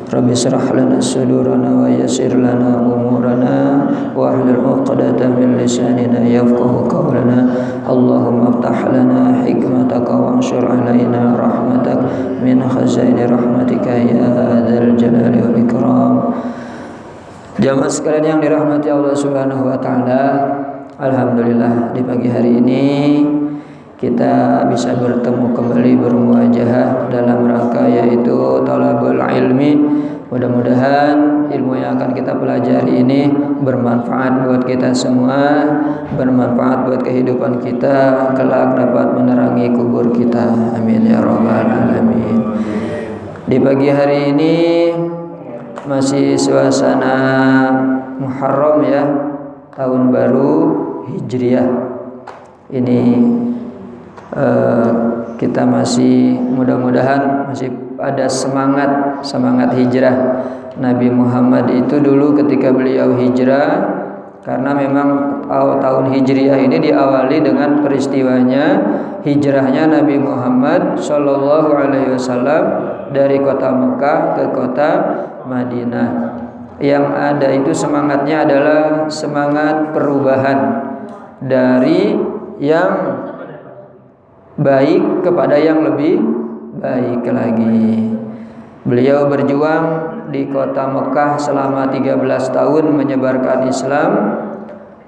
Rabbi israh lana sudurana wa yassir lana umurana wahlul 'uqdatam min lisanina yafqahu qawlana. Allahumma aftah lana hikmataka wanshur alaina rahmatak min khazaini rahmatika ya dzal jalali wal ikram. Jamaah sekalian yang dirahmati Allah Subhanahu wa taala, alhamdulillah di pagi hari ini kita bisa bertemu kembali bermuajahah dalam rangka yaitu talabul ilmi. Mudah-mudahan ilmu yang akan kita pelajari ini bermanfaat buat kita semua, bermanfaat buat kehidupan kita, kelak dapat menerangi kubur kita. Amin ya rabbal alamin. Di pagi hari ini masih suasana Muharram ya, tahun baru Hijriah. Ini kita masih mudah-mudahan masih ada semangat hijrah. Nabi Muhammad itu dulu ketika beliau hijrah, karena memang tahun Hijriah ini diawali dengan peristiwanya hijrahnya Nabi Muhammad Shallallahu Alaihi Wasallam dari kota Mekah ke kota Madinah. Yang ada itu semangatnya adalah semangat perubahan dari yang baik kepada yang lebih baik lagi. Beliau berjuang di kota Mekah selama 13 tahun menyebarkan Islam,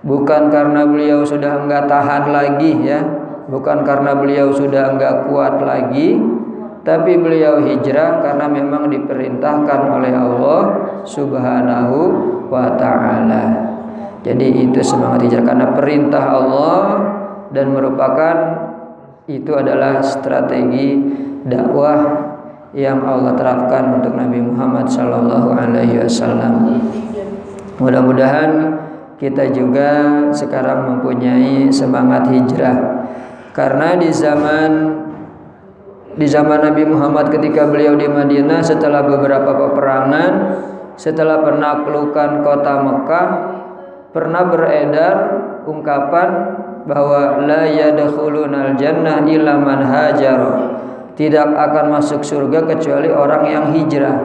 bukan karena beliau sudah enggak tahan lagi ya, bukan karena beliau sudah enggak kuat lagi, tapi beliau hijrah karena memang diperintahkan oleh Allah Subhanahu wa taala. Jadi itu semangat hijrah karena perintah Allah, dan merupakan itu adalah strategi dakwah yang Allah terapkan untuk Nabi Muhammad sallallahu alaihi wasallam. Mudah-mudahan kita juga sekarang mempunyai semangat hijrah, karena di zaman Nabi Muhammad ketika beliau di Madinah, setelah beberapa peperangan, setelah penaklukan kota Mekah, pernah beredar ungkapan bahwa la yadkhulunal jannah illa man hajar, tidak akan masuk surga kecuali orang yang hijrah.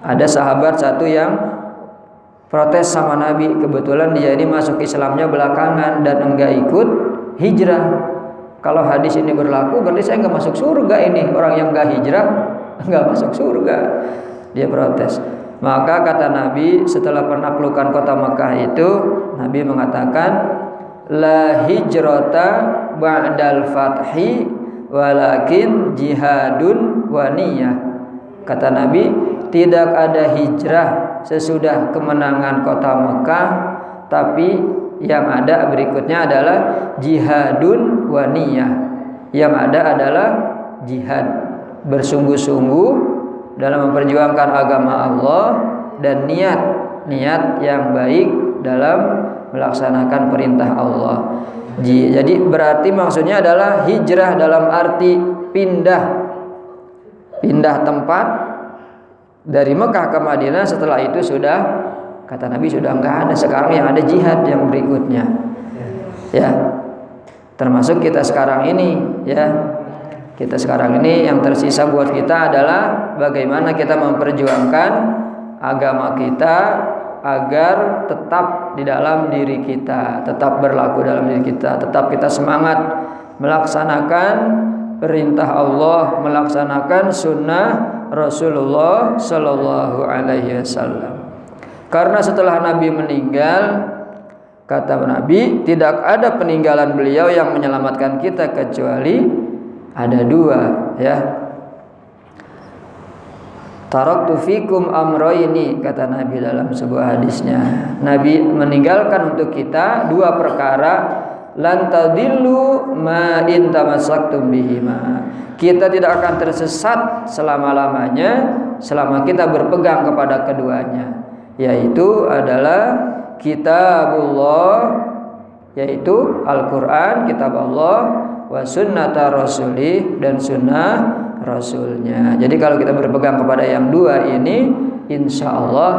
Ada sahabat satu yang protes sama Nabi, kebetulan dia ini masuk Islamnya belakangan dan enggak ikut hijrah. Kalau hadis ini berlaku berarti saya enggak masuk surga ini, orang yang enggak hijrah enggak masuk surga. Dia protes. Maka kata Nabi setelah penaklukan kota Makkah itu, Nabi mengatakan la hijrata ba'dal fathi walakin jihadun wa niyah. Kata Nabi, tidak ada hijrah sesudah kemenangan kota Mekah, tapi yang ada berikutnya adalah jihadun wa niyah. Yang ada adalah jihad, bersungguh-sungguh dalam memperjuangkan agama Allah, dan niat yang baik dalam melaksanakan perintah Allah. Jadi berarti maksudnya adalah hijrah dalam arti pindah tempat dari Mekah ke Madinah. Setelah itu sudah, kata Nabi, sudah enggak ada. Sekarang yang ada jihad yang berikutnya. Ya. Termasuk kita sekarang ini ya. Kita sekarang ini yang tersisa buat kita adalah bagaimana kita memperjuangkan agama kita agar tetap di dalam diri kita, tetap berlaku dalam diri kita, tetap kita semangat melaksanakan perintah Allah, melaksanakan sunnah Rasulullah Sallallahu Alaihi Wasallam. Karena setelah Nabi meninggal, kata Nabi, tidak ada peninggalan beliau yang menyelamatkan kita kecuali ada dua ya. Taraktu fikum amroini, kata Nabi dalam sebuah hadisnya. Nabi meninggalkan untuk kita dua perkara, lan tadillu ma in tamassaktum bihima. Kita tidak akan tersesat selama-lamanya selama kita berpegang kepada keduanya, yaitu adalah kitabullah, yaitu Al-Quran, kitab Allah, wa sunnata rasulih, dan sunnah Rasulnya. Jadi kalau kita berpegang kepada yang dua ini, insya Allah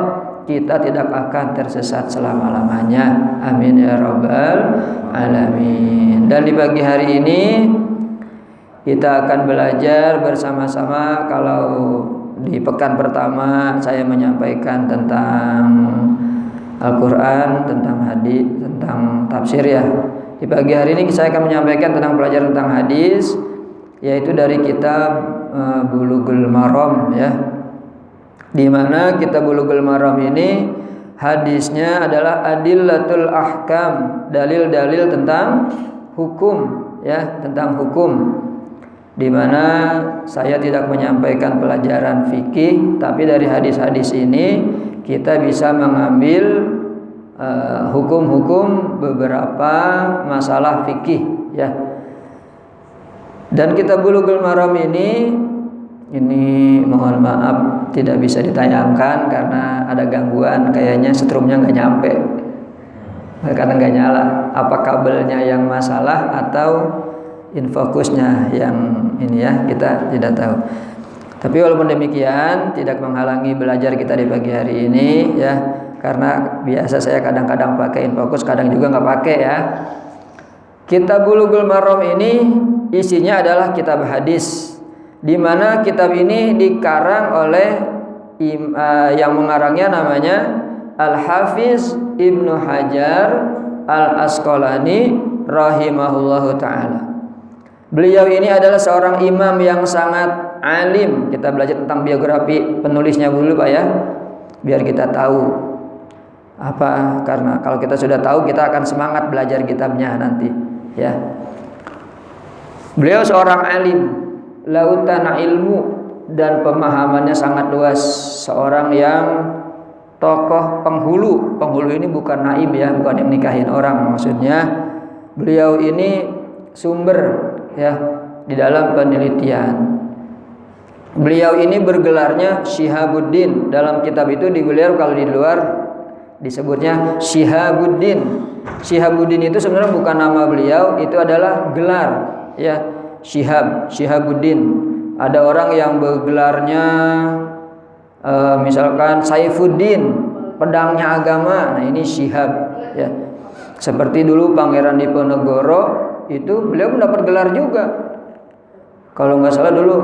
kita tidak akan tersesat selama-lamanya. Amin ya rabbal alamin. Dan di pagi hari ini kita akan belajar bersama-sama. Kalau di pekan pertama saya menyampaikan tentang Al-Quran, tentang hadis, tentang tafsir ya. Di pagi hari ini saya akan menyampaikan tentang pelajaran tentang hadis, yaitu dari kitab Bulughul Maram ya. Di mana kitab Bulughul Maram ini hadisnya adalah adillatul ahkam, dalil-dalil tentang hukum ya, tentang hukum. Di mana saya tidak menyampaikan pelajaran fikih, tapi dari hadis-hadis ini kita bisa mengambil hukum-hukum beberapa masalah fikih ya. Dan kitab Bulughul Maram ini mohon maaf tidak bisa ditayangkan karena ada gangguan, kayaknya setrumnya nggak nyampe karena nggak nyala. Apa kabelnya yang masalah atau infokusnya yang ini ya, kita tidak tahu. Tapi walaupun demikian tidak menghalangi belajar kita di pagi hari ini ya, karena biasa saya kadang-kadang pakai infokus, kadang juga nggak pakai ya. Kitab Bulughul Maram ini isinya adalah kitab hadis, di mana kitab ini dikarang oleh yang mengarangnya namanya Al-Hafiz Ibnu Hajar Al-Asqalani rahimahullahu ta'ala. Beliau ini adalah seorang imam yang sangat alim. Kita belajar tentang biografi penulisnya dulu Pak ya, biar kita tahu apa, karena kalau kita sudah tahu kita akan semangat belajar kitabnya nanti ya. Beliau seorang alim, lautan ilmu dan pemahamannya sangat luas, seorang yang tokoh penghulu. Penghulu ini bukan naib ya, bukan yang nikahin orang maksudnya. Beliau ini sumber ya di dalam penelitian. Beliau ini bergelarnya Syihabuddin. Dalam kitab itu di beliau, kalau di luar disebutnya Syihabuddin. Syihabuddin itu sebenarnya bukan nama beliau, itu adalah gelar ya. Syihabuddin. Ada orang yang bergelarnya misalkan Saifuddin, pedangnya agama. Nah ini Syihab ya. Seperti dulu Pangeran Diponegoro itu beliau mendapat gelar juga. Kalau nggak salah dulu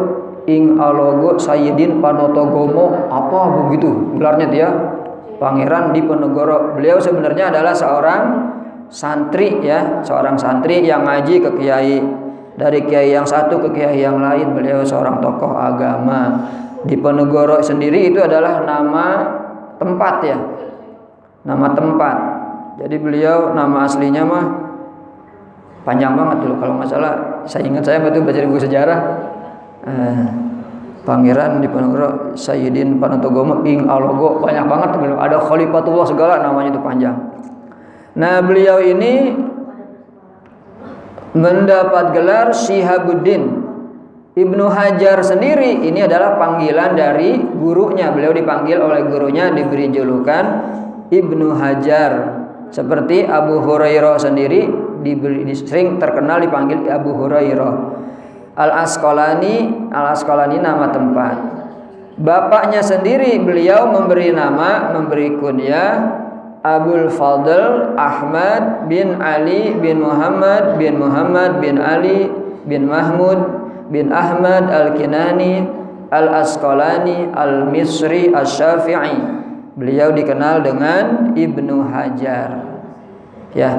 Ing Alogo Sayyidin Panotogomo apa begitu gelarnya dia, Pangeran Diponegoro. Beliau sebenarnya adalah seorang santri ya, seorang santri yang ngaji ke kiai, dari kiai yang satu ke kiai yang lain. Beliau seorang tokoh agama. Diponegoro sendiri itu adalah nama tempat ya, nama tempat. Jadi beliau nama aslinya mah panjang banget dulu, kalau nggak salah saya ingat, saya waktu baca buku sejarah Pangeran Diponegoro Sayyidin Panotogomo Ing Alogo, banyak banget, ada Khalifatullah segala, namanya itu panjang. Nah beliau ini mendapat gelar Syihabuddin. Ibnu Hajar sendiri ini adalah panggilan dari gurunya. Beliau dipanggil oleh gurunya, diberi julukan Ibnu Hajar. Seperti Abu Hurairah sendiri sering terkenal dipanggil Abu Hurairah. Al-Asqalani nama tempat. Bapaknya sendiri beliau memberi kunyah Abul Fadl Ahmad bin Ali bin Muhammad bin Ali bin Mahmud bin Ahmad Al-Kinani Al-Asqalani Al-Misri Asy-Syafi'i. Beliau dikenal dengan Ibnu Hajar. Ya,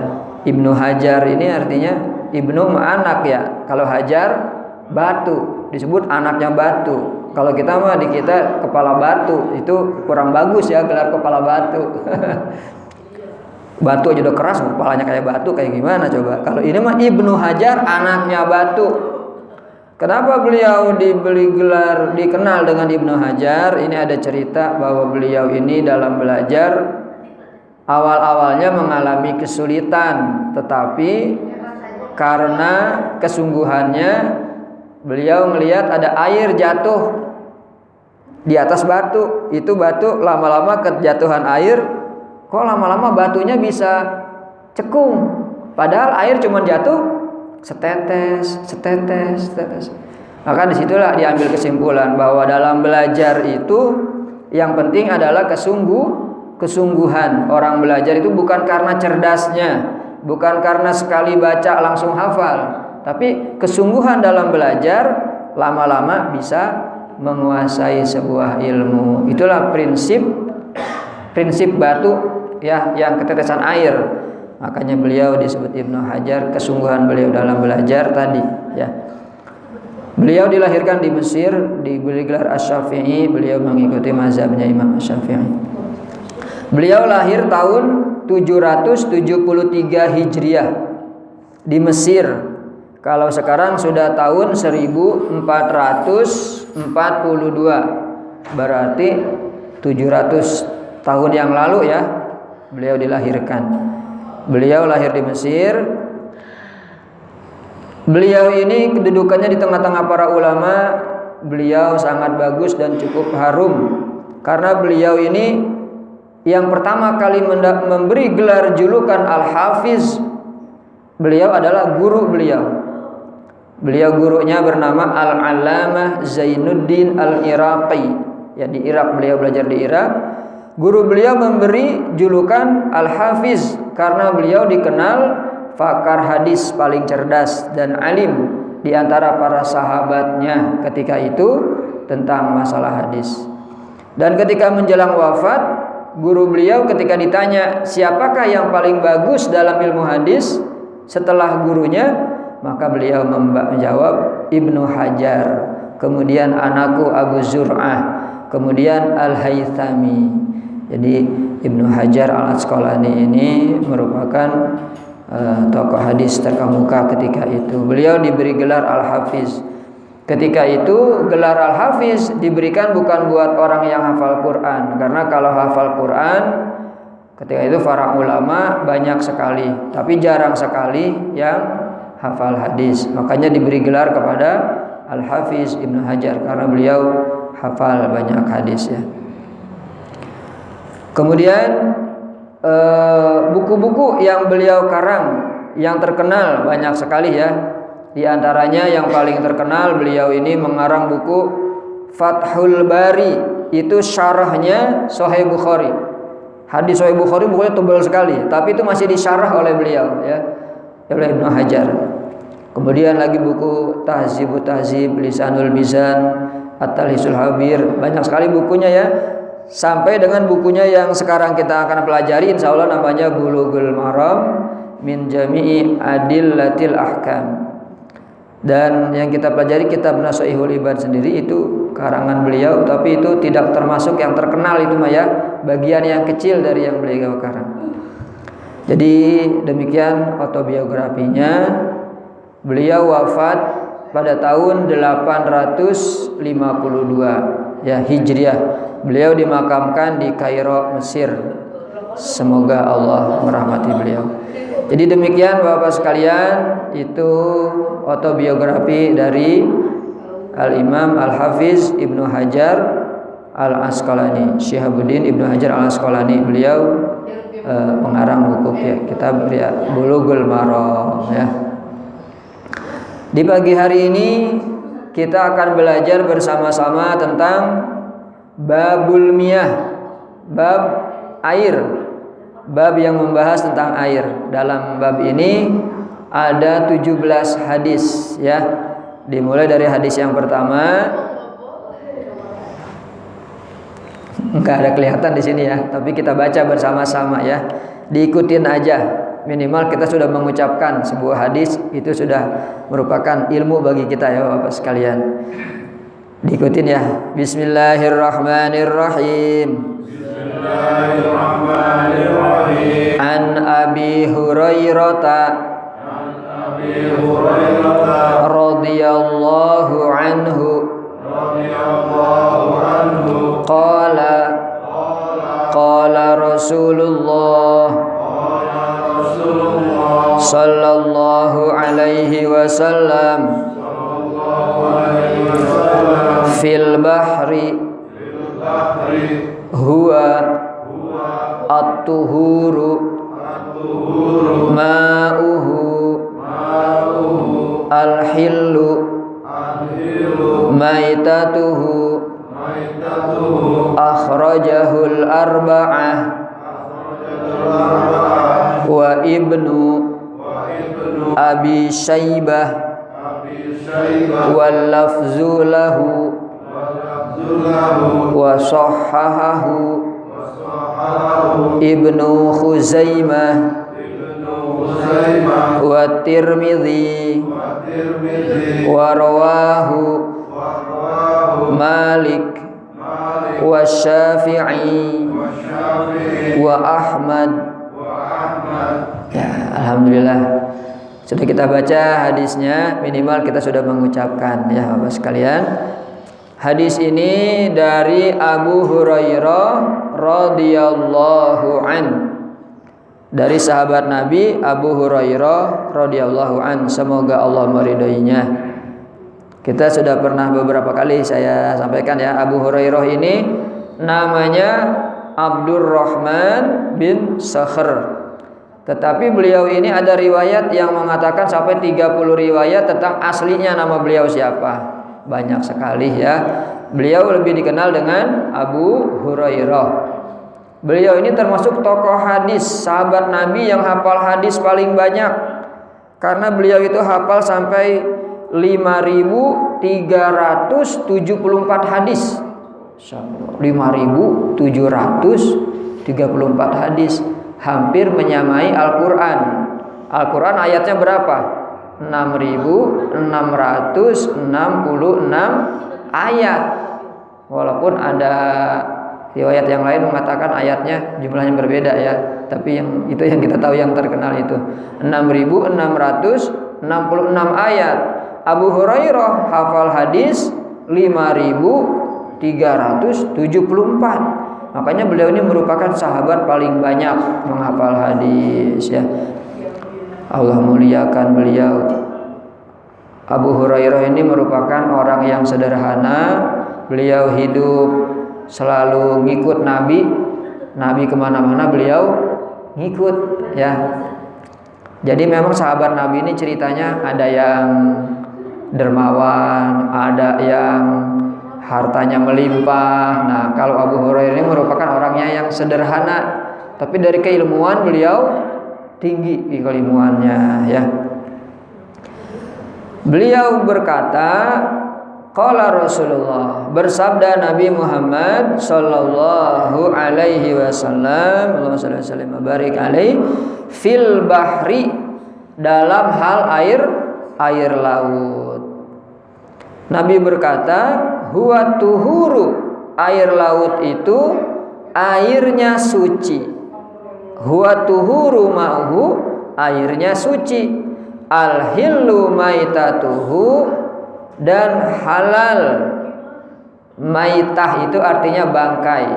Ibnu Hajar ini artinya Ibnu anak ya. Kalau Hajar batu, disebut anaknya batu. Kalau kita mah di kita kepala batu, itu kurang bagus ya gelar kepala batu. Batu aja udah keras, kepalanya kayak batu, kayak gimana coba? Kalau ini mah Ibnu Hajar anaknya batu. Kenapa beliau diberi gelar dikenal dengan Ibnu Hajar? Ini ada cerita bahwa beliau ini dalam belajar awal-awalnya mengalami kesulitan, tetapi karena kesungguhannya beliau melihat ada air jatuh di atas batu. Itu batu lama-lama kejatuhan air, kok lama-lama batunya bisa cekung, padahal air cuma jatuh setetes. Maka disitulah diambil kesimpulan bahwa dalam belajar itu yang penting adalah kesungguhan. Orang belajar itu bukan karena cerdasnya, bukan karena sekali baca langsung hafal, tapi kesungguhan dalam belajar lama-lama bisa menguasai sebuah ilmu. Itulah prinsip batu ya yang ketetesan air. Makanya beliau disebut Ibnu Hajar, kesungguhan beliau dalam belajar tadi ya. Beliau dilahirkan di Mesir, diberi gelar Asy-Syafi'i, beliau mengikuti mazhabnya Imam Asy-Syafi'i. Beliau lahir tahun 773 Hijriah di Mesir. Kalau sekarang sudah tahun 1442, berarti 700 tahun yang lalu ya beliau dilahirkan. Beliau lahir di Mesir. Beliau ini kedudukannya di tengah-tengah para ulama. Beliau sangat bagus dan cukup harum karena beliau ini yang pertama kali memberi gelar julukan Al-Hafiz. Beliau adalah guru beliau. Beliau gurunya bernama Al-Allamah Zainuddin Al-Iraqi. Ya, di Irak, beliau belajar di Irak. Guru beliau memberi julukan Al-Hafiz karena beliau dikenal pakar hadis paling cerdas dan alim di antara para sahabatnya ketika itu tentang masalah hadis. Dan ketika menjelang wafat, guru beliau ketika ditanya siapakah yang paling bagus dalam ilmu hadis setelah gurunya, maka beliau menjawab Ibnu Hajar, kemudian anakku Abu Zur'ah, kemudian Al-Haythami. Jadi Ibnu Hajar Al-Asqalani ini merupakan tokoh hadis terkemuka ketika itu. Beliau diberi gelar Al-Hafiz. Ketika itu gelar Al-Hafiz diberikan bukan buat orang yang hafal Quran, karena kalau hafal Quran ketika itu para ulama banyak sekali, tapi jarang sekali yang hafal hadis. Makanya diberi gelar kepada Al-Hafiz Ibnu Hajar karena beliau hafal banyak hadis ya. Kemudian buku-buku yang beliau karang yang terkenal banyak sekali ya. Di antaranya yang paling terkenal, beliau ini mengarang buku Fathul Bari, itu syarahnya Sahih Bukhari. Hadis Sahih Bukhari bukunya tebal sekali, tapi itu masih disyarah oleh beliau ya, oleh Ibnu Hajar. Kemudian lagi buku Tahzibut Tahzib, Lisanul Mizan, At-Talhisul Habir, banyak sekali bukunya ya. Sampai dengan bukunya yang sekarang kita akan pelajari, insya Allah namanya Bulughul Maram min Jami'i Adillatil Ahkam. Dan yang kita pelajari kitab Nashihul Ibad sendiri itu karangan beliau, tapi itu tidak termasuk yang terkenal, itu mah ya, bagian yang kecil dari yang beliau karang. Jadi demikian autobiografinya. Beliau wafat pada tahun 852 ya Hijriah. Beliau dimakamkan di Kairo, Mesir. Semoga Allah merahmati beliau. Jadi demikian Bapak sekalian, itu autobiografi dari Al-Imam Al-Hafiz Ibnu Hajar Al-Asqalani, Syihabuddin Ibnu Hajar Al-Asqalani. Beliau pengarang buku ya, kitab ya, Bulughul Maram ya. Di pagi hari ini kita akan belajar bersama-sama tentang Babul Miyah, bab air, bab yang membahas tentang air. Dalam bab ini ada 17 hadis ya. Dimulai dari hadis yang pertama. Enggak ada kelihatan di sini ya, tapi kita baca bersama-sama ya. Diikutin aja. Minimal kita sudah mengucapkan sebuah hadis, itu sudah merupakan ilmu bagi kita ya Bapak sekalian. Diikutin ya. Bismillahirrahmanirrahim. Bismillahirrahmanirrahim. An Abi Hurairah radhiyallahu anhu qala Rasulullah sallallahu alaihi wasallam fil bahri huwa at-tuhuru ma'uhu al-hillu maitatuhu akhrajahul arba'ah wa ibnu Abi Syaibah wal lafzu lahu wa sahhahahu Ibnu Khuzaimah wa Tirmidzi wa rawahu Malik wa Syafi'i wa Ahmad. Ya, alhamdulillah sudah kita baca hadisnya, minimal kita sudah mengucapkan ya Bapak sekalian. Hadis ini dari Abu Hurairah radhiyallahu an. Dari sahabat Nabi Abu Hurairah radhiyallahu an, semoga Allah meridhoinya. Kita sudah pernah beberapa kali saya sampaikan ya, Abu Hurairah ini namanya Abdurrahman bin Sakhr. Tetapi beliau ini ada riwayat yang mengatakan sampai 30 riwayat tentang aslinya nama beliau siapa. Banyak sekali ya. Beliau lebih dikenal dengan Abu Hurairah. Beliau ini termasuk tokoh hadis, sahabat Nabi yang hafal hadis paling banyak. Karena beliau itu hafal sampai 5.374 hadis. 5.734 hadis. Hampir menyamai Al-Quran. Al-Quran ayatnya berapa? 6.666 ayat. Walaupun ada riwayat yang lain mengatakan ayatnya jumlahnya berbeda ya. Tapi yang itu yang kita tahu yang terkenal itu 6.666 ayat. Abu Hurairah hafal hadis 5.374. Makanya beliau ini merupakan sahabat paling banyak menghafal hadis ya. Allah muliakan beliau. Abu Hurairah ini merupakan orang yang sederhana. Beliau hidup selalu ngikut Nabi. Nabi kemana-mana beliau ngikut ya. Jadi memang sahabat Nabi ini ceritanya ada yang dermawan, ada yang hartanya melimpah. Nah, kalau Abu Hurairah ini merupakan orangnya yang sederhana, tapi dari keilmuan beliau tinggi keilmuannya ya. Beliau berkata, qala Rasulullah, bersabda Nabi Muhammad sallallahu alaihi wasallam, Allahumma shalli wa sallim wa barik alaihi, fil bahri, dalam hal air laut. Nabi berkata, huwa tuhuru, air laut itu airnya suci. Huwa tuhuru ma'uhu, airnya suci. Al-hillu maitatuhu, dan halal. Maitah itu artinya bangkai.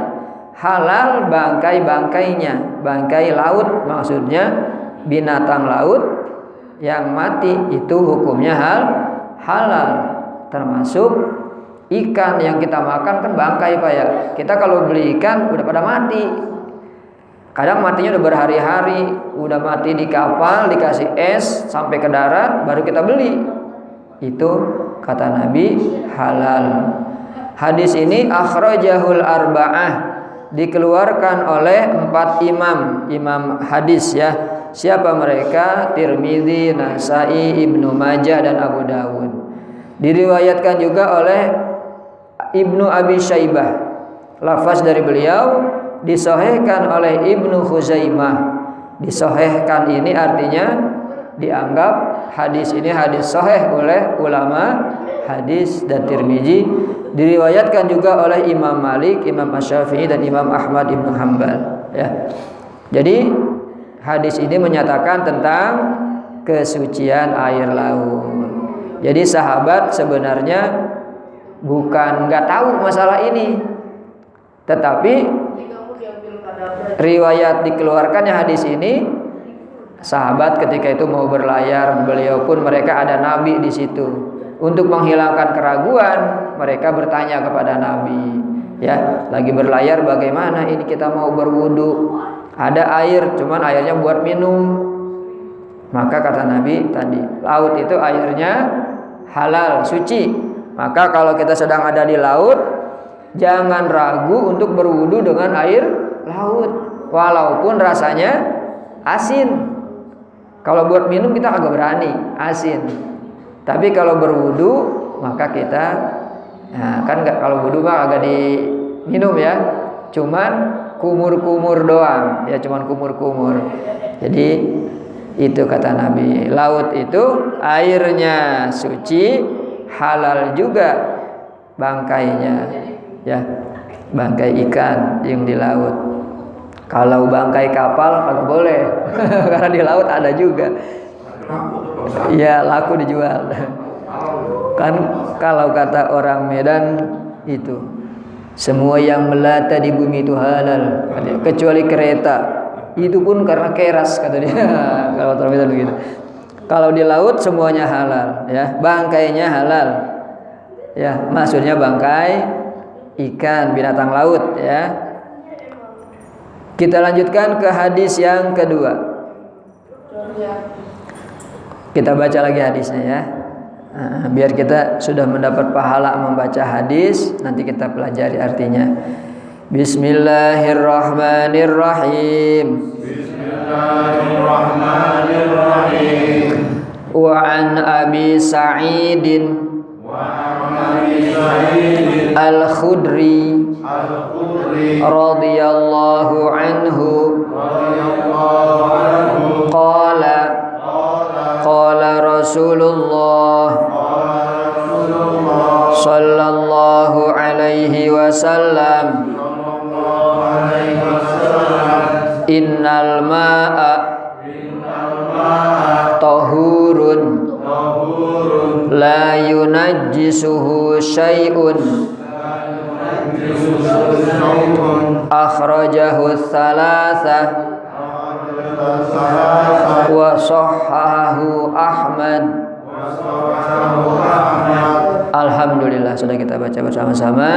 Halal bangkai-bangkainya. Bangkai laut maksudnya binatang laut yang mati itu hukumnya halal. Termasuk ikan yang kita makan kan bangkai Pak ya. Kita kalau beli ikan udah pada mati. Kadang matinya udah berhari-hari, udah mati di kapal, dikasih es sampai ke darat baru kita beli. Itu kata Nabi halal. Hadis ini akhrajahul arba'ah, dikeluarkan oleh 4 imam hadis ya. Siapa mereka? Tirmidzi, Nasai, Ibnu Majah dan Abu Dawud. Diriwayatkan juga oleh Ibnu Abi Syaibah. Lafaz dari beliau disahihkan oleh Ibnu Khuzaimah. Disahihkan ini artinya dianggap hadis ini hadis sahih oleh ulama hadis dan Tirmidzi. Diriwayatkan juga oleh Imam Malik, Imam Asy-Syafi'i dan Imam Ahmad Ibnu Hanbal ya. Jadi hadis ini menyatakan tentang kesucian air laut. Jadi sahabat sebenarnya bukan nggak tahu masalah ini, tetapi riwayat dikeluarkannya hadis ini, sahabat ketika itu mau berlayar, beliau pun mereka ada Nabi di situ. Untuk menghilangkan keraguan, mereka bertanya kepada Nabi, ya, lagi berlayar bagaimana ini kita mau berwudu, ada air, cuman airnya buat minum. Maka kata Nabi tadi, laut itu airnya halal, suci. Maka kalau kita sedang ada di laut, jangan ragu untuk berwudu dengan air laut, walaupun rasanya asin. Kalau buat minum kita agak berani, asin. Tapi kalau berwudu, maka kita Nah, kan kalau wudu mah agak diminum ya. Cuman kumur-kumur doang, ya cuman kumur-kumur. Jadi itu kata Nabi, laut itu airnya suci, halal juga bangkainya, ya bangkai ikan yang di laut. Kalau bangkai kapal kagak boleh, karena di laut ada juga. Ya laku dijual. Kan kalau kata orang Medan itu, semua yang melata di bumi itu halal, kecuali kereta. Itu pun karena keras kata dia. Kalau orang Medan begitu. Kalau di laut semuanya halal, ya bangkainya halal. Ya maksudnya bangkai ikan binatang laut ya. Kita lanjutkan ke hadis yang kedua. Kita baca lagi hadisnya ya. Biar kita sudah mendapat pahala membaca hadis, nanti kita pelajari artinya. Bismillahirrahmanirrahim. Bismillahirrahmanirrahim. Wa an Abi Sa'idin Al-Khudri radhiyallahu anhu qala qala Rasulullah sallallahu alaihi wasallam innal ma'a tahurun la yunajjisuhu syai'un akhrajahu tsalatsa wa sahhahu Ahmad. Alhamdulillah sudah kita baca bersama-sama.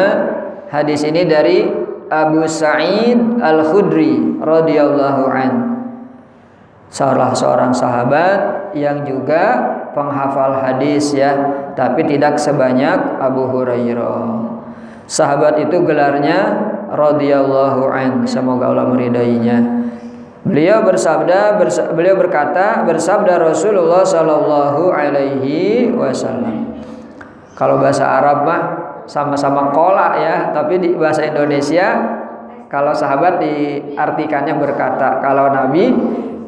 Hadis ini dari Abu Sa'id Al-Khudri radhiyallahu an. Salah seorang sahabat yang juga penghafal hadis ya, tapi tidak sebanyak Abu Hurairah. Sahabat itu gelarnya radhiyallahu an, semoga Allah meridainya. Beliau berkata, bersabda Rasulullah sallallahu alaihi wasallam. Kalau bahasa Arab mah sama-sama qala ya, tapi di bahasa Indonesia kalau sahabat diartikannya berkata, kalau Nabi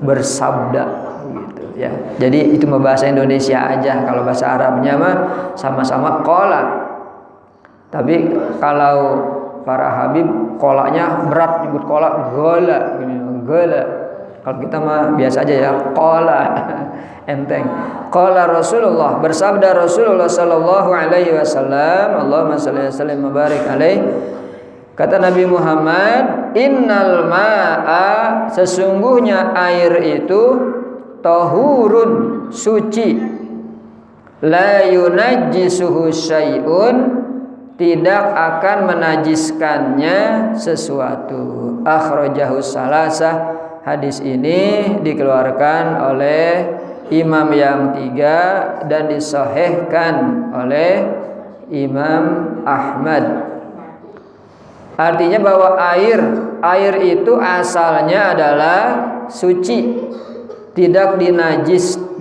bersabda gitu ya. Jadi itu mah bahasa Indonesia aja, kalau bahasa Arabnya mah sama-sama qala. Tapi kalau para habib kolaknya berat, nyebut kolak gola gini, gola. Kalau kita mah biasa aja ya, qala enteng. Qala Rasulullah, bersabda Rasulullah sallallahu alaihi wasallam, Allahumma shalli wa sallim wa barik alaihi. Kata Nabi Muhammad, innal ma'a, sesungguhnya air itu tahurun, suci. La yunajjisuhu syai'un, tidak akan menajiskannya sesuatu. Akhrajahu salasah. Hadis ini dikeluarkan oleh imam yang tiga dan disahihkan oleh Imam Ahmad. Artinya bahwa air itu asalnya adalah suci, tidak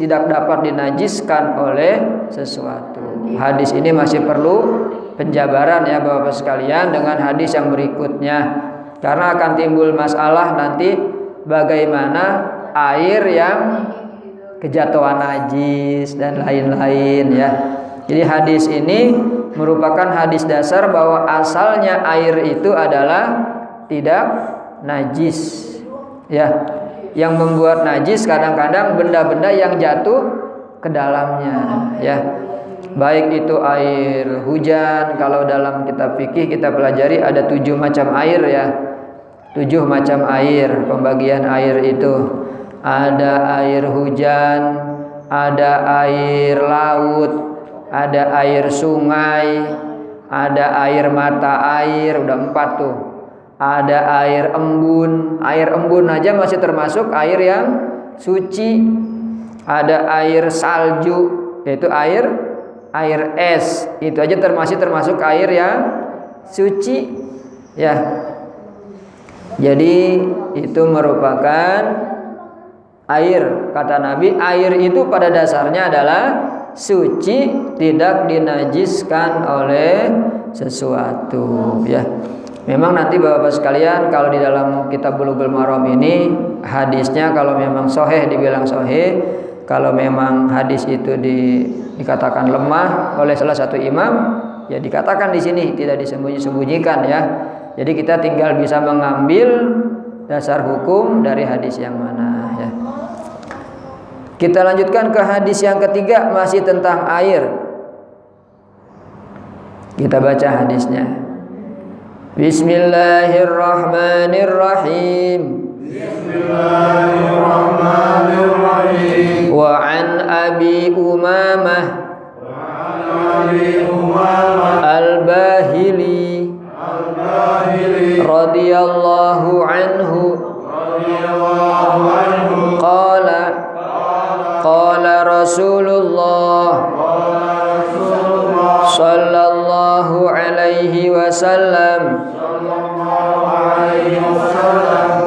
dapat dinajiskan oleh sesuatu. Hadis ini masih perlu penjabaran ya Bapak sekalian dengan hadis yang berikutnya, karena akan timbul masalah nanti bagaimana air yang kejatuhan najis dan lain-lain ya. Jadi hadis ini merupakan hadis dasar bahwa asalnya air itu adalah tidak najis ya. Yang membuat najis kadang-kadang benda-benda yang jatuh ke dalamnya ya. Baik itu air hujan, kalau dalam kitab fikih kita pelajari ada 7 macam air ya. 7 macam air, pembagian air itu. Ada air hujan, ada air laut, ada air sungai, ada air mata air, udah 4 tuh. Ada air embun. Air embun aja masih termasuk air yang suci. Ada air salju, yaitu air es. Itu aja termasuk air yang suci. Ya. Jadi itu merupakan air. Kata Nabi, air itu pada dasarnya adalah suci, tidak dinajiskan oleh sesuatu ya. Memang nanti Bapak-bapak sekalian, kalau di dalam kitab Bulughul Maram ini hadisnya kalau memang sahih dibilang sahih, kalau memang hadis itu dikatakan lemah oleh salah satu imam, ya dikatakan di sini, tidak disembunyi-sembunyikan ya. Jadi kita tinggal bisa mengambil dasar hukum dari hadis yang mana ya. Kita lanjutkan ke hadis yang ketiga, masih tentang air. Kita baca hadisnya. Bismillahirrahmanirrahim. Bismillahirrahmanirrahim. Wa an Abi Umamah Al-Bahili radhiyallahu anhu qala Rasulullah sallallahu alaihi wasallam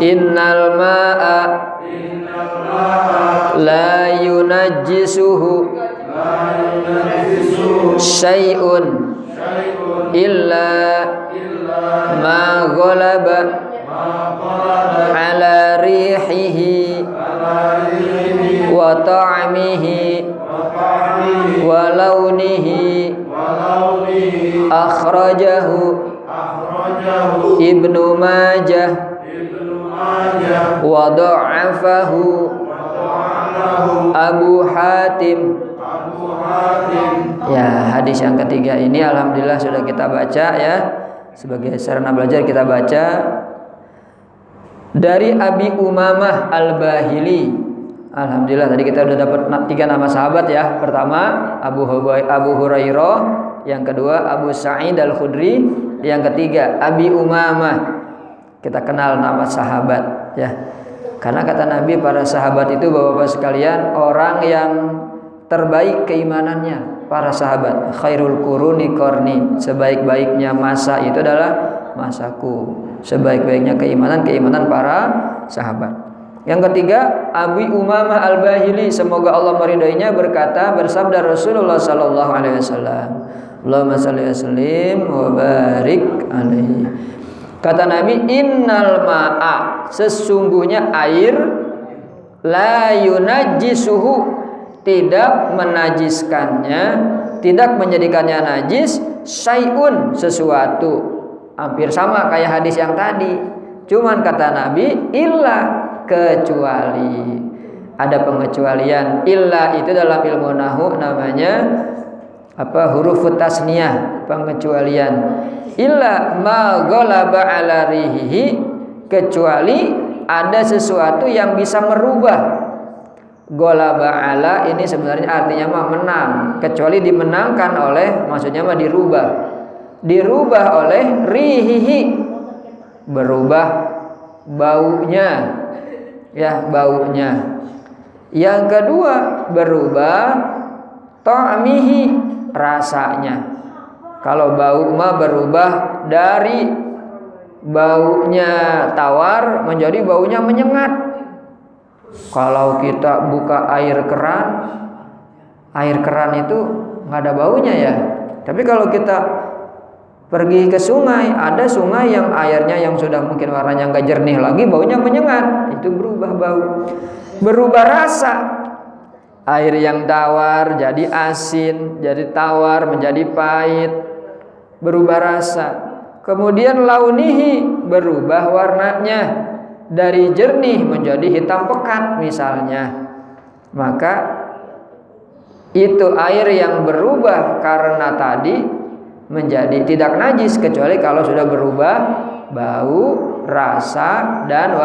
innal ma'a la yunajjisuhu syai'un illa ma ghalaba ala rihihi wa ta'mihi wa launihi akhrajahu Ibnu Majah wa dha'afahu Abu Hatim. Ya, hadis yang ketiga ini alhamdulillah sudah kita baca ya. Sebagai sarana belajar kita baca dari Abi Umamah Al-Bahili. Alhamdulillah tadi kita sudah dapat 3 nama sahabat ya. Pertama Abu Hurairah, yang kedua Abu Sa'id Al-Khudri, yang ketiga Abi Umamah. Kita kenal nama sahabat ya. Karena kata Nabi, para sahabat itu Bapak-bapak sekalian orang yang terbaik keimanannya, para sahabat. Khairul quruni qarni, sebaik-baiknya masa itu adalah masaku. Sebaik-baiknya keimanan para sahabat. Yang ketiga, Abi Umamah Al-Bahili, semoga Allah meridainya, berkata, bersabda Rasulullah sallallahu alaihi wasallam, Allahumma shalli wa sallim wa barik alaihi. Kata Nabi, innal ma'a, sesungguhnya air, la yunajjisuhu, tidak menajiskannya, tidak menjadikannya najis, syai'un, sesuatu. Hampir sama kayak hadis yang tadi. Cuman kata Nabi, illa, kecuali. Ada pengecualian. Illa itu dalam ilmu nahwu namanya huruf tasniyah, pengecualian. Illa ma ghalaba ala rihihi, kecuali ada sesuatu yang bisa merubah. Ghalaba ala ini sebenarnya artinya mah menang, kecuali dimenangkan oleh, maksudnya mah dirubah oleh rihihi, berubah baunya ya, baunya. Yang kedua, berubah ta'mihi, rasanya. Kalau bau mah berubah dari baunya tawar menjadi baunya menyengat. Kalau kita buka air keran itu nggak ada baunya ya. Tapi kalau kita pergi ke sungai, ada sungai yang airnya yang sudah mungkin warnanya nggak jernih lagi, baunya menyengat, itu berubah bau, berubah rasa. Air yang tawar jadi asin, jadi tawar menjadi pahit, berubah rasa. Kemudian launihi, berubah warnanya dari jernih menjadi hitam pekat misalnya. Maka itu air yang berubah karena tadi menjadi tidak najis, kecuali kalau sudah berubah bau, rasa, dan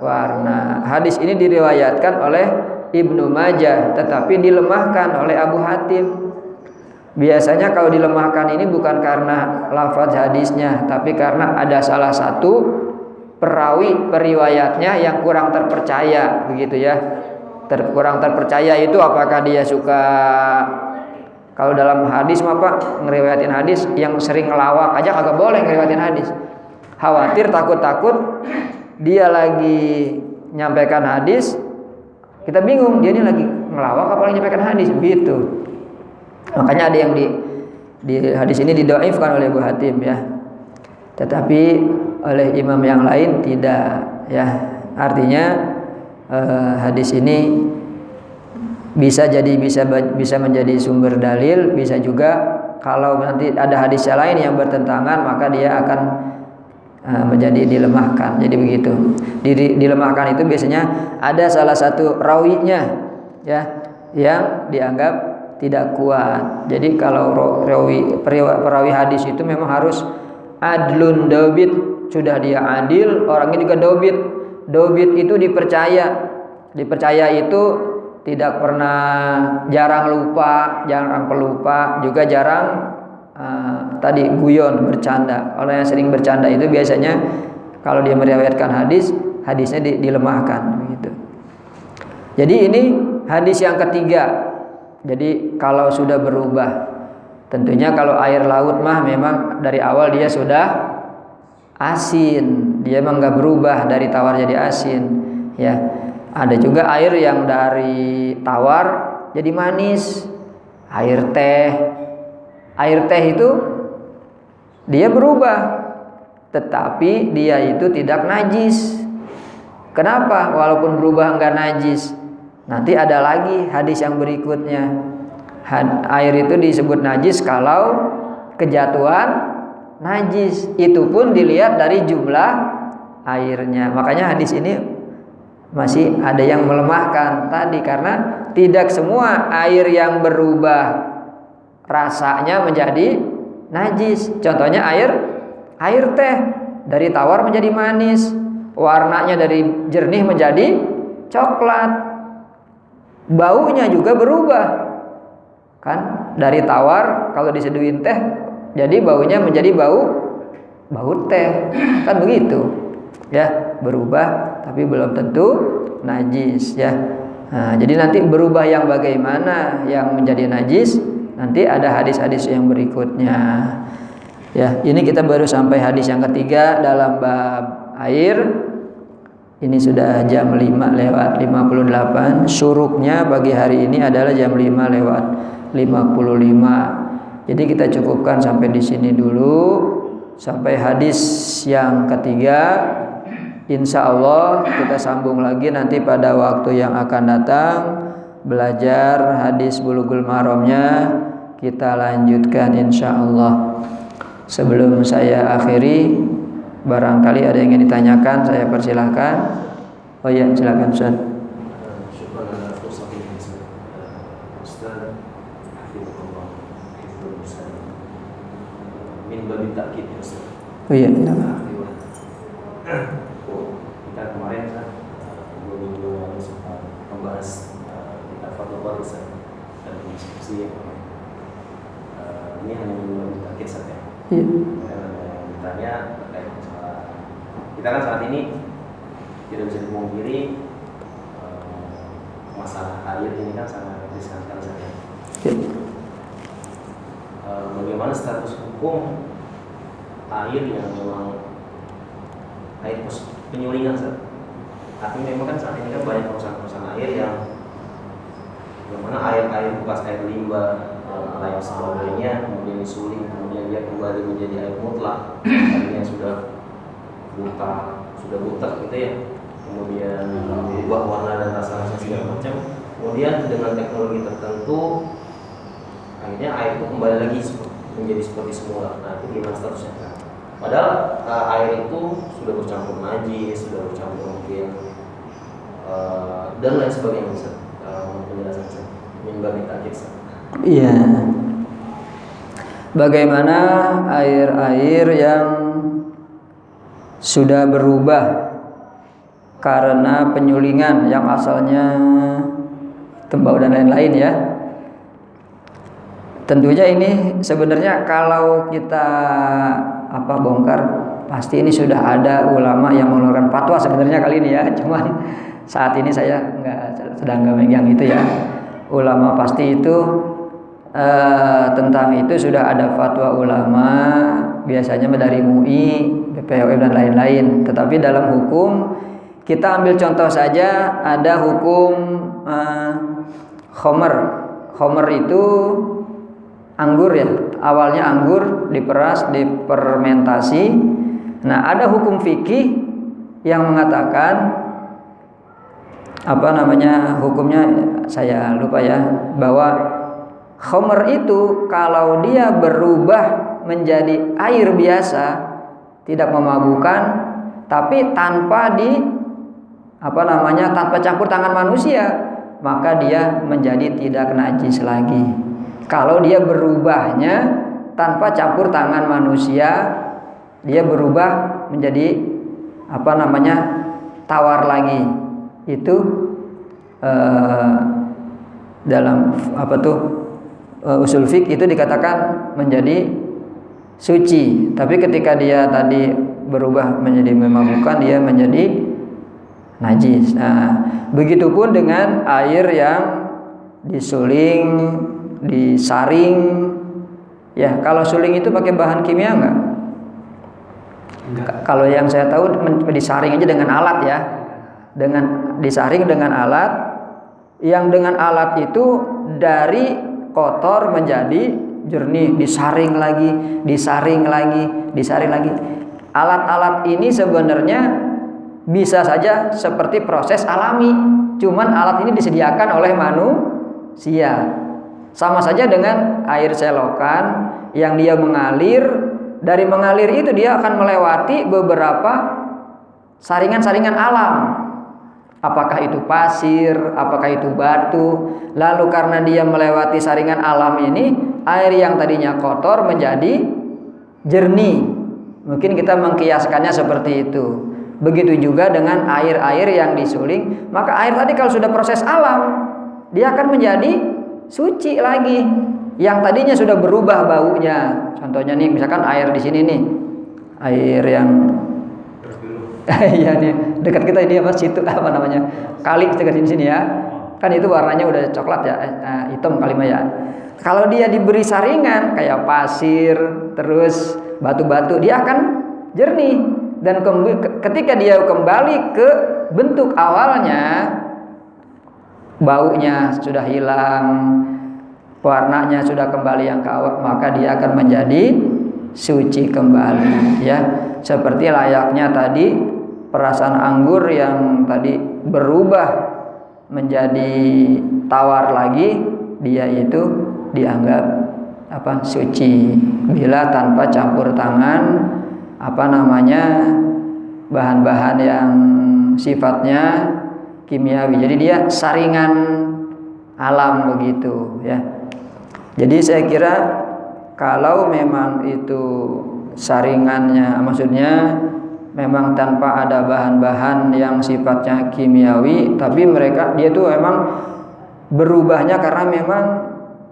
warna. Hadis ini diriwayatkan oleh Ibnu Majah, tetapi dilemahkan oleh Abu Hatim. Biasanya kalau dilemahkan ini bukan karena lafaz hadisnya, tapi karena ada salah satu perawi periwayatnya yang kurang terpercaya, begitu ya. Kurang terpercaya itu apakah dia suka, kalau dalam hadis mah Pak, ngeriwayatin hadis yang sering ngelawak aja kagak boleh ngeriwayatin hadis. Khawatir, takut dia lagi nyampaikan hadis, kita bingung dia ini lagi ngelawak apa lagi nyampaikan hadis, gitu. Makanya ada yang di hadis ini didhaifkan oleh Abu Hatim ya. Tetapi oleh imam yang lain tidak ya. Artinya hadis ini bisa menjadi sumber dalil, bisa juga kalau nanti ada hadis yang lain yang bertentangan maka dia akan menjadi dilemahkan. Jadi begitu. Dilemahkan itu biasanya ada salah satu rawinya ya yang dianggap tidak kuat. Jadi kalau perawi hadis itu memang harus adlun dobit, sudah dia adil, orangnya juga dobit. Dobit itu dipercaya itu tidak pernah, jarang lupa, jarang pelupa, juga jarang tadi guyon, bercanda. Orang yang sering bercanda itu biasanya kalau dia meriwayatkan hadisnya dilemahkan begitu. Jadi ini hadis yang ketiga. Jadi kalau sudah berubah, tentunya kalau air laut mah memang dari awal dia sudah asin, dia memang nggak berubah dari tawar jadi asin ya. Ada juga air yang dari tawar jadi manis, air teh itu dia berubah, tetapi dia itu tidak najis. Kenapa? Walaupun berubah nggak najis. Nanti ada lagi hadis yang berikutnya. Air itu disebut najis kalau kejatuhan najis. Itu pun dilihat dari jumlah airnya. Makanya hadis ini masih ada yang melemahkan tadi, karena tidak semua air yang berubah rasanya menjadi najis. Contohnya air teh dari tawar menjadi manis, warnanya dari jernih menjadi coklat. Baunya juga berubah, kan? Dari tawar kalau diseduhin teh, jadi baunya menjadi bau teh, kan begitu? Ya, berubah, tapi belum tentu najis, ya. Nah, jadi nanti berubah yang bagaimana yang menjadi najis, nanti ada hadis-hadis yang berikutnya. Ya, ini kita baru sampai hadis yang ketiga dalam bab air. Ini sudah jam 5 lewat 58. Syuruknya pagi hari ini adalah jam 5 lewat 55. Jadi kita cukupkan sampai di sini dulu, sampai hadis yang ketiga. Insya Allah kita sambung lagi nanti pada waktu yang akan datang, belajar hadis Bulughul Maramnya kita lanjutkan insya Allah. Sebelum saya akhiri, barangkali ada yang ingin ditanyakan, saya persilahkan. Oh ya, silakan Ustaz. Oh iya, kita kemarin kan 2 minggu lalu sempat membahas kita fatwa baru dan diskusi ini hanya minggu terakhir saja. Iya. Ditanya terkait masalah kita kan saat ini tidak bisa dipungkiri masalah air ini kan sangat riskan sekali saja. Bagaimana status hukum air yang memang air penyulingan Ustaz? Artinya memang kan saat ini kan banyak perusahaan-perusahaan air yang bagaimana air bekas air limbah lain sebagainya kemudian disuling, kemudian dia kembali menjadi air mutlak, akhirnya sudah buta gitu ya, kemudian berubah warna dan rasa segala macam, kemudian dengan teknologi tertentu akhirnya air itu kembali lagi menjadi seperti semula. Nah, itu gimana statusnya kan? Padahal air itu sudah bercampur najis, sudah bercampur mungkin dan lain sebagainya. Bisa penjelasan saya minggu kita. Iya. Bagaimana air-air yang sudah berubah karena penyulingan yang asalnya tembau dan lain-lain ya. Tentunya ini sebenarnya kalau kita bongkar, pasti ini sudah ada ulama yang mengeluarkan fatwa sebenarnya kali ini ya. Cuman saat ini saya sedang nggak megang itu ya. Ulama pasti itu tentang itu sudah ada fatwa ulama, biasanya dari MUI, BPOM dan lain-lain. Tetapi dalam hukum kita ambil contoh saja, ada hukum khomer. Khomer itu anggur ya. Awalnya anggur diperas, difermentasi. Nah, ada hukum fikih yang mengatakan hukumnya saya lupa ya, bahwa khamr itu kalau dia berubah menjadi air biasa, tidak memabukkan, tapi tanpa tanpa campur tangan manusia, maka dia menjadi tidak najis lagi. Kalau dia berubahnya tanpa campur tangan manusia, dia berubah menjadi tawar lagi. Itu dalam usul fiqh itu dikatakan menjadi suci. Tapi ketika dia tadi berubah menjadi memabukkan, dia menjadi najis. Nah, begitupun dengan air yang disuling, disaring. Ya, kalau suling itu pakai bahan kimia enggak? Kalau yang saya tahu disaring aja dengan alat ya. Disaring dengan alat, yang dengan alat itu dari kotor menjadi jernih, disaring lagi. Alat-alat ini sebenarnya bisa saja seperti proses alami, cuman alat ini disediakan oleh manusia. Sama saja dengan air selokan yang dia mengalir, dari mengalir itu dia akan melewati beberapa saringan-saringan alam. Apakah itu pasir, apakah itu batu. Lalu karena dia melewati saringan alam ini, air yang tadinya kotor menjadi jernih. Mungkin kita mengkiaskannya seperti itu. Begitu juga dengan air-air yang disuling. Maka air tadi kalau sudah proses alam, dia akan menjadi suci lagi. Yang tadinya sudah berubah baunya. Contohnya nih, misalkan air di sini nih, air yang iya nih, dekat kita ini situ kali dekat sini ya. Kan itu warnanya udah coklat ya, hitam kali mah ya. Kalau dia diberi saringan kayak pasir, terus batu-batu, dia akan jernih. Dan ketika dia kembali ke bentuk awalnya, baunya sudah hilang, warnanya sudah kembali yang ke awal, maka dia akan menjadi suci kembali ya. Seperti layaknya tadi perasan anggur yang tadi berubah menjadi tawar lagi, dia itu dianggap suci bila tanpa campur tangan bahan-bahan yang sifatnya kimiawi. Jadi dia saringan alam begitu ya. Jadi saya kira kalau memang itu saringannya, maksudnya memang tanpa ada bahan-bahan yang sifatnya kimiawi, tapi dia tuh memang berubahnya karena memang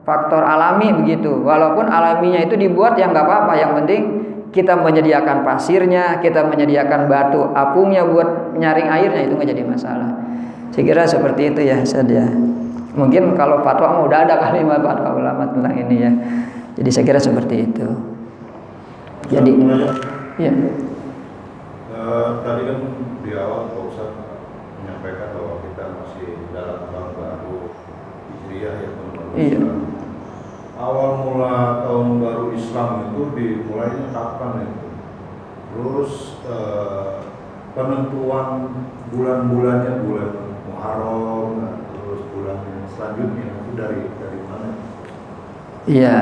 faktor alami begitu. Walaupun alaminya itu dibuat ya nggak apa-apa, yang penting kita menyediakan pasirnya, kita menyediakan batu apungnya buat nyaring airnya, itu nggak jadi masalah. Saya kira seperti itu ya saja. Mungkin kalau fatwa udah ada kalimat fatwa ulama tentang ini ya. Jadi saya kira seperti itu. Jadi ya. Tadi kan di awal Pak Ustadz menyampaikan bahwa kita masih dalam tahun baru Hijriah ya teman-teman. Iya. Awal mula tahun baru Islam itu dimulainya kapan itu? Terus penentuan bulan-bulannya, bulan Muharram, terus bulan selanjutnya itu dari mana? Iya.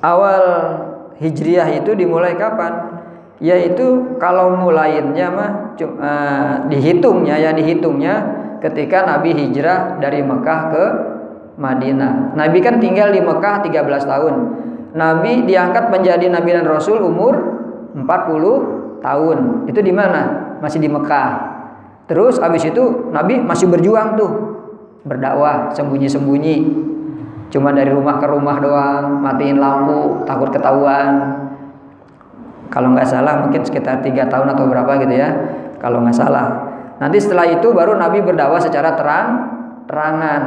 Awal Hijriah itu dimulai kapan? Yaitu kalau mulainya dihitungnya ketika Nabi hijrah dari Mekah ke Madinah. Nabi kan tinggal di Mekah 13 tahun. Nabi diangkat menjadi Nabi dan Rasul umur 40 tahun. Itu di mana? Masih di Mekah. Terus habis itu Nabi masih berjuang tuh, berdakwah sembunyi-sembunyi. Cuma dari rumah ke rumah doang, matiin lampu, takut ketahuan. Kalau nggak salah mungkin sekitar 3 tahun atau berapa gitu ya, kalau nggak salah. Nanti setelah itu baru Nabi berdakwah secara terang-terangan.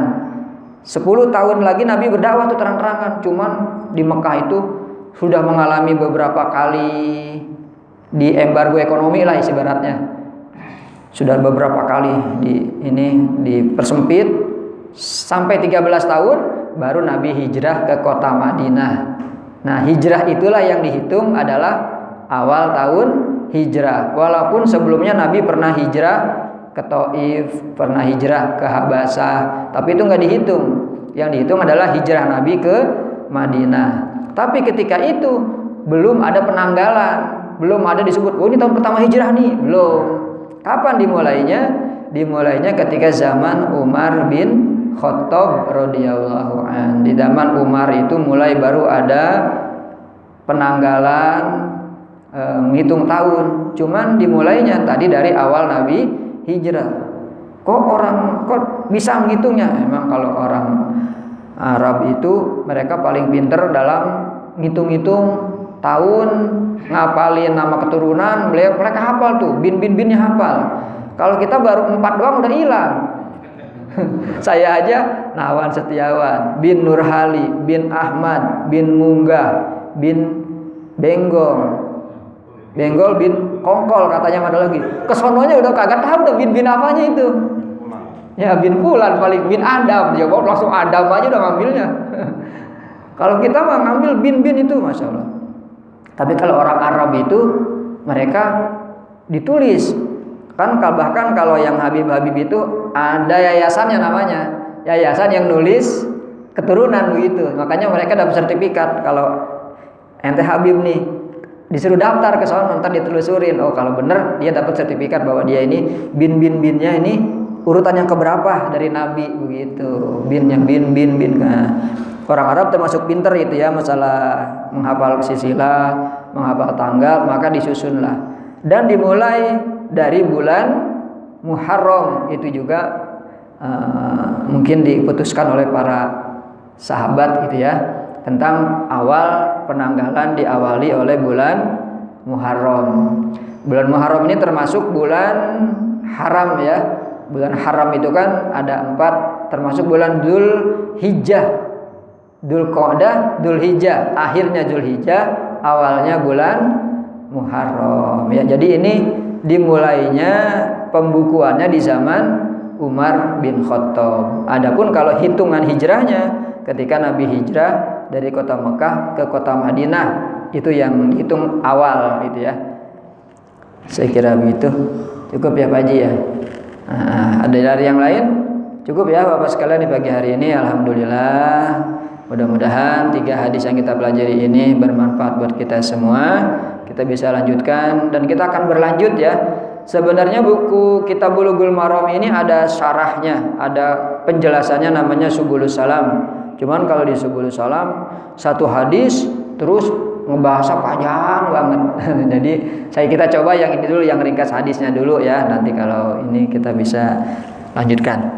10 tahun lagi Nabi berdakwah tuh terang-terangan. Cuman di Mekah itu sudah mengalami beberapa kali di embargo ekonomi lah ibaratnya. Sudah beberapa kali dipersempit. sampai 13 tahun baru Nabi hijrah ke kota Madinah. Nah, hijrah itulah yang dihitung adalah awal tahun hijrah. Walaupun sebelumnya Nabi pernah hijrah ke Taif, pernah hijrah ke Habasah, tapi itu nggak dihitung. Yang dihitung adalah hijrah Nabi ke Madinah. Tapi ketika itu belum ada penanggalan, belum ada disebut, oh ini tahun pertama hijrah nih, belum. Kapan dimulainya? Dimulainya ketika zaman Umar bin Khattab radhiyallahu an. Di zaman Umar itu mulai baru ada penanggalan menghitung tahun. Cuman dimulainya tadi dari awal Nabi hijrah. Kok bisa menghitungnya? Memang kalau orang Arab itu mereka paling pinter dalam ngitung-ngitung tahun, ngapalin nama keturunan, mereka hafal tuh, binnya hafal. Kalau kita baru 4 doang udah hilang. Saya aja Nawan Setiawan, bin Nurhali, bin Ahmad, bin Munggah, bin Benggol, bin Kongkol katanya ada lagi. Kesononya udah kagak tahu udah bin apanya itu. Ya bin Fulan paling, bin Adam, dia bawa langsung Adam aja udah ngambilnya. Kalau kita mah ngambil bin itu, masya Allah. Tapi kalau orang Arab itu mereka ditulis. Kan bahkan kalau yang Habib itu ada yayasannya namanya, yayasan yang nulis keturunan begitu. Makanya mereka dapat sertifikat. Kalau ente Habib nih disuruh daftar ke sana, ntar ditelusurin. Oh kalau bener dia dapat sertifikat bahwa dia ini binnya ini urutan yang keberapa dari Nabi begitu. Binnya bin. Nah, orang Arab termasuk pinter itu ya masalah menghafal silsilah, menghafal tanggal, maka disusunlah. Dan dimulai dari bulan Muharram itu juga mungkin diputuskan oleh para sahabat gitu ya, tentang awal penanggalan diawali oleh bulan Muharram. Bulan Muharram ini termasuk bulan haram ya. Bulan haram itu kan ada 4, termasuk bulan Dzul Hijjah, Dzul Qa'dah, Dzul Hijjah, akhirnya Dzul Hijjah, awalnya bulan Muharram ya. Jadi ini dimulainya pembukuannya di zaman Umar bin Khattab. Adapun kalau hitungan hijrahnya ketika Nabi hijrah dari kota Mekah ke kota Madinah, itu yang dihitung awal gitu ya. Saya kira begitu. Cukup ya Pak Haji ya. Nah, ada dari yang lain? Cukup ya Bapak sekalian di pagi hari ini. Alhamdulillah. Mudah-mudahan 3 hadis yang kita pelajari ini bermanfaat buat kita semua. Kita bisa lanjutkan dan kita akan berlanjut ya. Sebenarnya buku Kitab Bulughul Maram ini ada syarahnya, ada penjelasannya namanya Subulus Salam. Cuman kalau di Subulus Salam satu hadis terus ngebahasnya panjang banget. Jadi kita coba yang ini dulu, yang ringkas hadisnya dulu ya. Nanti kalau ini kita bisa lanjutkan.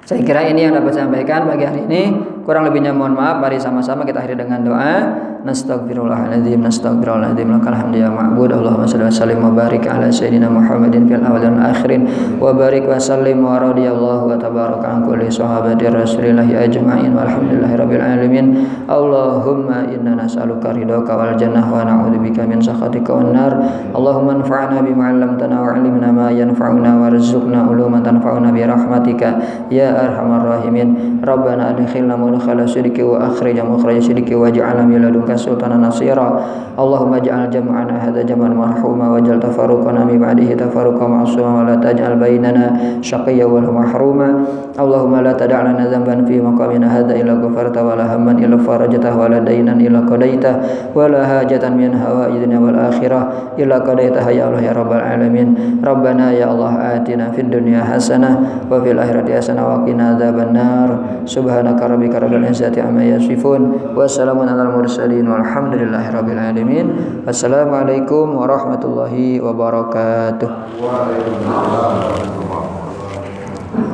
Saya kira ini yang dapat saya sampaikan pagi hari ini. Kurang lebihnya mohon maaf. Mari sama-sama kita akhiri dengan doa. Nastaghfirullahaladzim, nastaghfirullahaladzim, lakal hamdu ya ma'bud. Allahumma salli wa sallim wa barik ala sayyidina Muhammadin fil awal dan akhirin, wa barik wa sallim wa radiyallahu wa tabaraka an kulli sahabati rasulillahi ajma'in, walhamdulillahi rabbil alamin. Allahumma inna nas'aluka ridhaka wal jannah wa na'udzubika min sakhatika wan nar. Allahumma anfa'na bima 'allamtana wa 'allimna ma yanfa'una warzuqna uluman tanfa'una bi rahmatika ya arhamar rahimin. Rabbana adkhilna mudkhala sidqi wa akhrijna mukhraja sidqi waj'alna min ladunka sultanan nasira. Allahumma ij'al jam'ana hadza jam'an marhuma waj'al tafarruqana min ba'dihi tafarruqan ma'suma wa la taj'al bainana shaqiyyan wa mahruma. Allahumma la tada' lana dhanban fi maqamina hadza illa ghafarta wa la hamman illa farajtah wa la daynan illa qadaitah wa la hajatan min hawaijina wal akhirah illa qadaitah ya Allah ya rabbal alamin. Rabbana ya Allah atina fid dunya hasanah wa fil akhirati hasanah wa qina adzabannar. Subhanaka rabbika rabbil izzati amma yasifun wa salamun alal mursalin walhamdulillahi rabbil alamin. Wassalamualaikum warahmatullahi wabarakatuh. Waalaikumsalam warahmatullahi wabarakatuh.